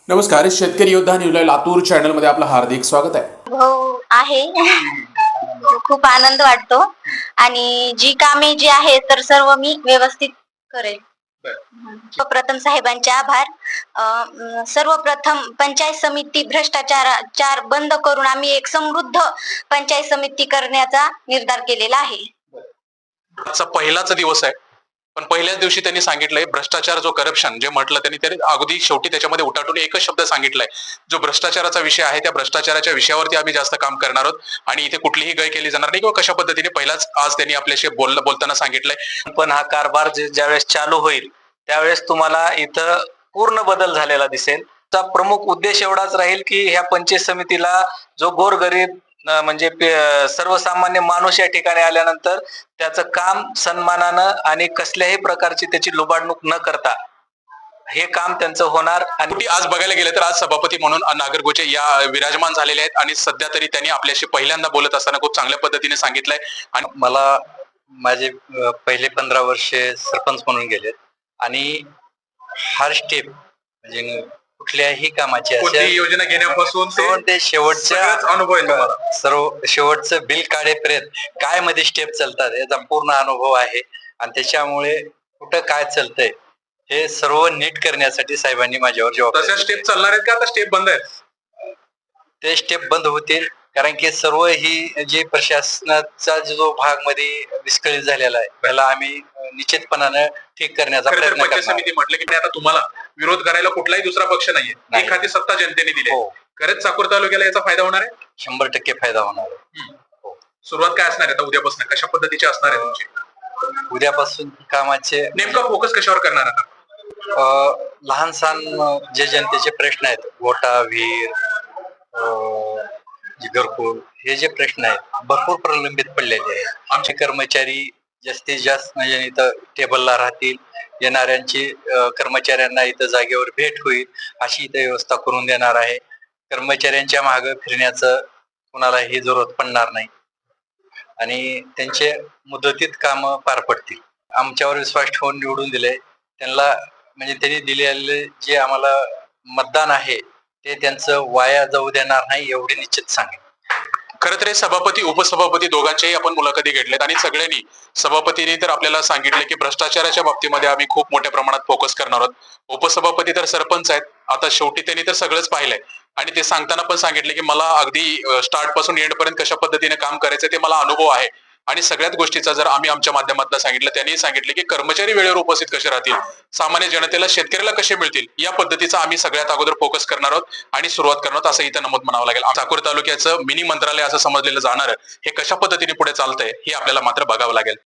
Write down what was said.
नमस्कार. शेतकरी योद्धा न्यूज लातूर चॅनल मध्ये आपलं हार्दिक स्वागत आहे. हो आहे. खूप आनंद वाटतो आणि जी कामे जी आहेत तर सर्व मी व्यवस्थित करेल. सर्वप्रथम साहेबांचे आभार. सर्वप्रथम पंचायत समिती भ्रष्टाचार बंद करून आम्ही एक समृद्ध पंचायत समिती करण्याचा निर्धार केलेला आहे. आजचा पहिलाच दिवस आहे, पण पहिल्याच दिवशी त्यांनी सांगितलंय भ्रष्टाचार जो करप्शन जे म्हटलं त्यांनी अगदी शेवटी त्याच्यामध्ये उठाटून एकच शब्द सांगितलाय, जो भ्रष्टाचाराचा विषय आहे त्या भ्रष्टाचाराच्या विषयावरती आम्ही जास्त काम करणार आहोत आणि इथे कुठलीही गय केली जाणार नाही किंवा कशा पद्धतीने पहिलाच आज त्यांनी आपल्याशी बोलताना सांगितलंय. पण हा कारभार ज्यावेळेस चालू होईल त्यावेळेस तुम्हाला इथं पूर्ण बदल झालेला दिसेल. त्याचा प्रमुख उद्देश एवढाच राहील की ह्या पंचायत समितीला जो गोरगरीब म्हणजे सर्वसामान्य माणूस या ठिकाणी आल्यानंतर त्याचं काम सन्मानानं आणि कसल्याही प्रकारची त्याची लुबाडणूक न करता हे काम त्यांचं होणार. आणि आज बघायला गेलं तर आज सभापती म्हणून नागरगोचे या विराजमान झालेले आहेत आणि सध्या तरी त्यांनी आपल्याशी पहिल्यांदा बोलत असताना खूप चांगल्या पद्धतीने सांगितलंय. आणि मला माझे पहिले 15 वर्षे सरपंच म्हणून गेलेत आणि हर स्टेप म्हणजे कुठल्याही कामाची योजना घेण्यापासून ते शेवटच्या अनुभव आहे. सर्व शेवटचं बिल काढेपर्यंत काय मध्ये स्टेप चालतात याचा पूर्ण अनुभव आहे आणि त्याच्यामुळे कुठं काय चालतंय हे सर्व नीट करण्यासाठी साहेबांनी माझ्यावर तशा स्टेप चालणार आहेत का आता स्टेप बंद आहेत? ते स्टेप बंद होतील, कारण की सर्व ही जे प्रशासनाचा जो भाग मध्ये विस्कळीत झालेला आहे त्याला आम्ही निश्चितपणानं ठीक करण्याचा प्रयत्न करणार. समिती म्हटलं की आता तुम्हाला विरोध करायला कुठलाही दुसरा पक्ष नाहीये, एखादी सत्ता जनतेने दिली. खरंच चाकूर तालुक्याला याचा फायदा होणार आहे? 100% फायदा होणार आहे. सुरुवात काय असणार आहे आता उद्यापासून, कशा पद्धतीची असणार आहे तुमची? उद्यापासून कामाचे नेमका फोकस कशावर करणार आता? लहान सहान जे जनतेचे प्रश्न आहेत, गोटा, विहीर, घरकुल, हे जे प्रश्न आहेत भरपूर प्रलंबित पडलेले आहेत. आमचे कर्मचारी जास्तीत जास्त म्हणजे इथं टेबलला राहतील, येणाऱ्यांची कर्मचाऱ्यांना इथं जागेवर भेट होईल अशी इथं व्यवस्था करून देणार आहे. कर्मचाऱ्यांच्या मागे फिरण्याचं कुणालाही जरूरत पडणार नाही आणि त्यांचे मुदतीत काम पार पडतील. आमच्यावर विश्वास ठेवून निवडून दिले त्यांना, म्हणजे त्यांनी दिलेले जे आम्हाला मतदान आहे ते त्यांचं वाया जाऊ देणार नाही एवढे निश्चित सांगेन. खरं तर सभापती उपसभापती दोघांच्याही आपण मुलाखती घेतल्यात आणि सगळ्यांनी सभापतींनी तर आपल्याला सांगितलं की भ्रष्टाचाराच्या बाबतीमध्ये आम्ही खूप मोठ्या प्रमाणात फोकस करणार आहोत. उपसभापती तर सरपंच आहेत, आता शेवटी त्यांनी तर सगळंच पाहिलंय आणि ते सांगताना पण सांगितलं की मला अगदी स्टार्ट पासून एंड पर्यंत कशा पद्धतीने काम करायचं ते मला अनुभव आहे. आणि सगळ्याच गोष्टीचा जर आम्ही आमच्या माध्यमातून सांगितलं, त्यांनी सांगितले की कर्मचारी वेळेवर उपस्थित कसे राहतील, सामान्य जनतेला शेतकऱ्याला कसे मिळतील, या पद्धतीचा आम्ही सगळ्यात अगोदर फोकस करणार आहोत आणि सुरुवात करणार आहोत असं इथं नमूद म्हणावं लागेल. चाकूर तालुक्याचं मिनी मंत्रालय असं समजलेलं जाणार हे कशा पद्धतीने पुढे चालतंय हे आपल्याला मात्र बघावं लागेल.